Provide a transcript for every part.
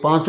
5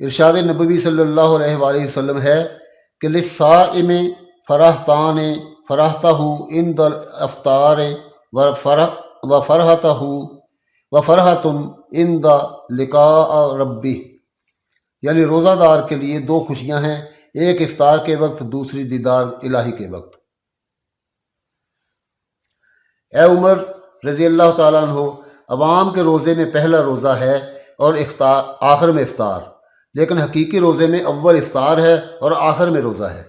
ارشاد نبوی صلی اللہ علیہ وآلہ وسلم ہے کہ للصائم فرحتان فرحتہ عند الافطار وفرحۃ عند لقاء ربہ، یعنی روزہ دار کے لیے دو خوشیاں ہیں، ایک افطار کے وقت، دوسری دیدار الہی کے وقت۔ اے عمر رضی اللہ تعالیٰ عنہ، عوام کے روزے میں پہلا روزہ ہے اور آخر میں افطار، لیکن حقیقی روزے میں اول افطار ہے اور آخر میں روزہ ہے۔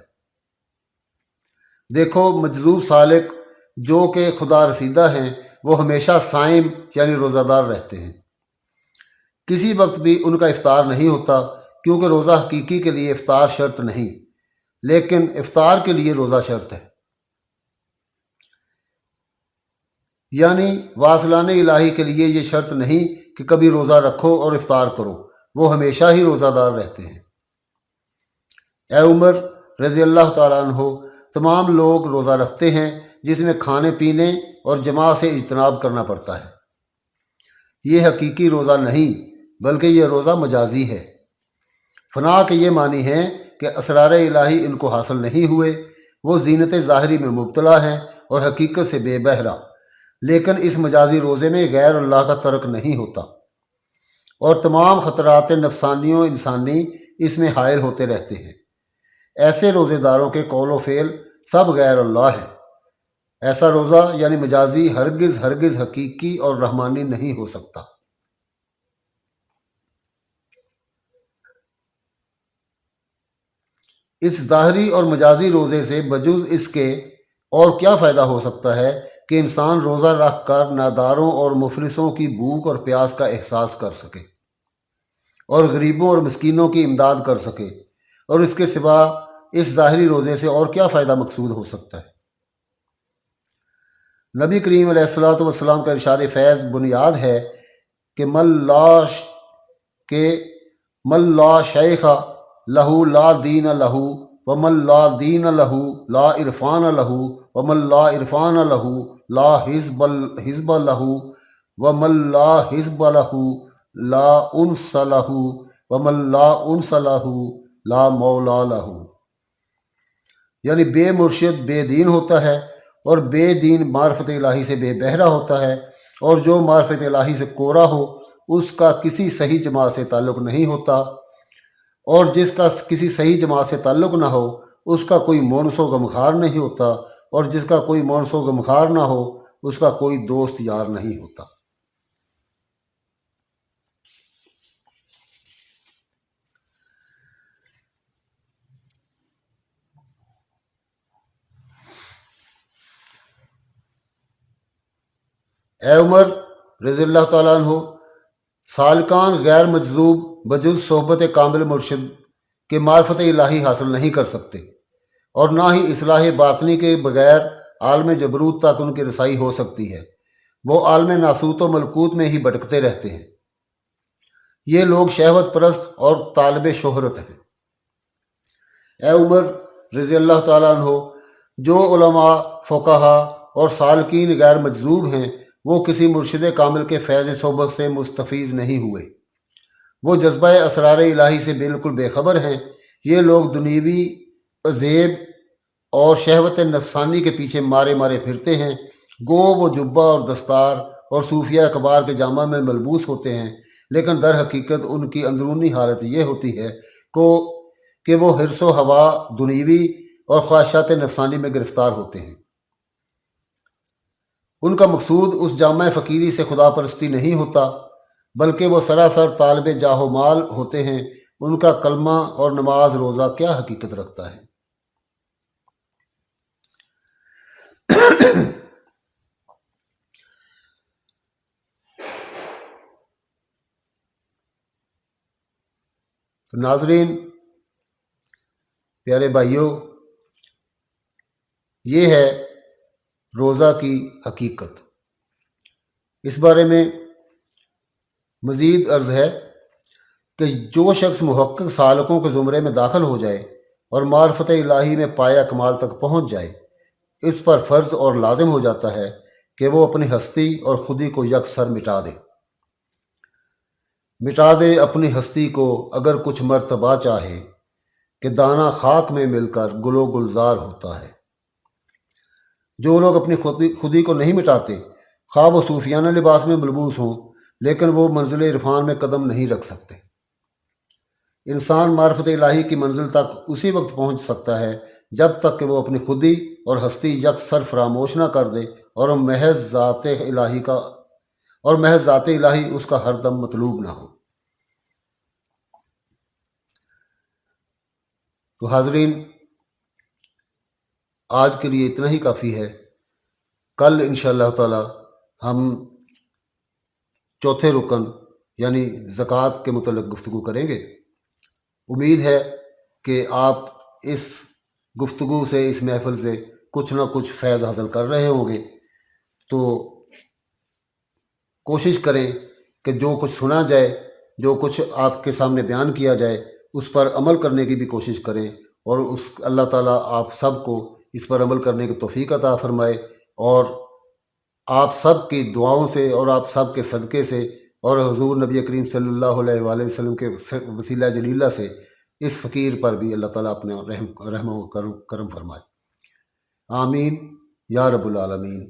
دیکھو مجذوب سالک جو کہ خدا رسیدہ ہیں، وہ ہمیشہ صائم یعنی روزہ دار رہتے ہیں، کسی وقت بھی ان کا افطار نہیں ہوتا، کیونکہ روزہ حقیقی کے لیے افطار شرط نہیں، لیکن افطار کے لیے روزہ شرط ہے۔ یعنی واصلان الہی کے لیے یہ شرط نہیں کہ کبھی روزہ رکھو اور افطار کرو، وہ ہمیشہ ہی روزہ دار رہتے ہیں۔ اے عمر رضی اللہ تعالیٰ عنہ، تمام لوگ روزہ رکھتے ہیں جس میں کھانے پینے اور جماع سے اجتناب کرنا پڑتا ہے، یہ حقیقی روزہ نہیں بلکہ یہ روزہ مجازی ہے۔ فنا کے یہ معنی ہیں کہ اسرار الہی ان کو حاصل نہیں ہوئے، وہ زینت ظاہری میں مبتلا ہیں اور حقیقت سے بے بہرا، لیکن اس مجازی روزے میں غیر اللہ کا ترک نہیں ہوتا، اور تمام خطرات نفسانی و انسانی اس میں حائل ہوتے رہتے ہیں۔ ایسے روزے داروں کے قول و فعل سب غیر اللہ ہے۔ ایسا روزہ یعنی مجازی ہرگز ہرگز حقیقی اور رحمانی نہیں ہو سکتا۔ اس ظاہری اور مجازی روزے سے بجز اس کے اور کیا فائدہ ہو سکتا ہے کہ انسان روزہ رکھ کر ناداروں اور مفلسوں کی بھوک اور پیاس کا احساس کر سکے اور غریبوں اور مسکینوں کی امداد کر سکے، اور اس کے سوا اس ظاہری روزے سے اور کیا فائدہ مقصود ہو سکتا ہے؟ نبی کریم علیہ الصلوۃ والسلام کا ارشاد فیض بنیاد ہے کہ من لا شیخ لہو لا دین لہو ومن لا دین لہو لا عرفان لہو ومن لا عرفان لہو لا حزب لہو ومن لا حزب لہو لا انس لہو ومن لا انس لہو لا مولا لہو، یعنی بے مرشد بے دین ہوتا ہے، اور بے دین معرفت الہی سے بے بہرا ہوتا ہے، اور جو معرفت الہی سے کورا ہو اس کا کسی صحیح جماعت سے تعلق نہیں ہوتا، اور جس کا کسی صحیح جماعت سے تعلق نہ ہو اس کا کوئی مونس و غمخوار نہیں ہوتا، اور جس کا کوئی مونس و غمخوار نہ ہو اس کا کوئی دوست یار نہیں ہوتا۔ اے عمر رضی اللہ تعالیٰ عنہ، سالکان غیر مجذوب بجز صحبت کامل مرشد کے معرفت الہی حاصل نہیں کر سکتے، اور نہ ہی اصلاح باطنی کے بغیر عالم جبروت تک ان کی رسائی ہو سکتی ہے، وہ عالم ناسوت و ملکوت میں ہی بھٹکتے رہتے ہیں۔ یہ لوگ شہوت پرست اور طالب شہرت ہیں۔ اے عمر رضی اللہ تعالیٰ عنہ، جو علماء، فقہا اور سالکین غیر مجذوب ہیں وہ کسی مرشد کامل کے فیض صحبت سے مستفیض نہیں ہوئے، وہ جذبہ اسرار الہی سے بالکل بے خبر ہیں۔ یہ لوگ دنیوی عذیب اور شہوت نفسانی کے پیچھے مارے مارے پھرتے ہیں، گو وہ جبہ اور دستار اور صوفیہ اقبار کے جامہ میں ملبوس ہوتے ہیں، لیکن در حقیقت ان کی اندرونی حالت یہ ہوتی ہے کہ وہ حرص و ہوا دنیوی اور خواہشات نفسانی میں گرفتار ہوتے ہیں۔ ان کا مقصود اس جامع فقیری سے خدا پرستی نہیں ہوتا، بلکہ وہ سراسر طالب جاہ و مال ہوتے ہیں۔ ان کا کلمہ اور نماز روزہ کیا حقیقت رکھتا ہے؟ تو ناظرین، پیارے بھائیوں، یہ ہے روزہ کی حقیقت۔ اس بارے میں مزید عرض ہے کہ جو شخص محقق سالکوں کے زمرے میں داخل ہو جائے اور معرفت الہی میں پایا کمال تک پہنچ جائے، اس پر فرض اور لازم ہو جاتا ہے کہ وہ اپنی ہستی اور خودی کو یکسر مٹا دے۔ مٹا دے اپنی ہستی کو اگر کچھ مرتبہ چاہے، کہ دانہ خاک میں مل کر گل و گلزار ہوتا ہے۔ جو لوگ اپنی خودی کو نہیں مٹاتے، خواہ وہ صوفیانہ لباس میں ملبوس ہوں، لیکن وہ منزل عرفان میں قدم نہیں رکھ سکتے۔ انسان معرفت الہی کی منزل تک اسی وقت پہنچ سکتا ہے جب تک کہ وہ اپنی خودی اور ہستی یکسر فراموش نہ کر دے اور محض ذات الہی اس کا ہر دم مطلوب نہ ہو۔ تو حاضرین، آج کے لیے اتنا ہی کافی ہے۔ کل انشاءاللہ تعالی ہم چوتھے رکن یعنی زکوٰۃ کے متعلق گفتگو کریں گے۔ امید ہے کہ آپ اس گفتگو سے، اس محفل سے کچھ نہ کچھ فیض حاصل کر رہے ہوں گے۔ تو کوشش کریں کہ جو کچھ سنا جائے، جو کچھ آپ کے سامنے بیان کیا جائے، اس پر عمل کرنے کی بھی کوشش کریں، اور اللہ تعالیٰ آپ سب کو اس پر عمل کرنے کی توفیق عطا فرمائے، اور آپ سب کی دعاؤں سے اور آپ سب کے صدقے سے اور حضور نبی کریم صلی اللہ علیہ وآلہ وسلم کے وسیلہ جلیلہ سے اس فقیر پر بھی اللہ تعالیٰ اپنے رحم و کرم فرمائے۔ آمین یا رب العالمین۔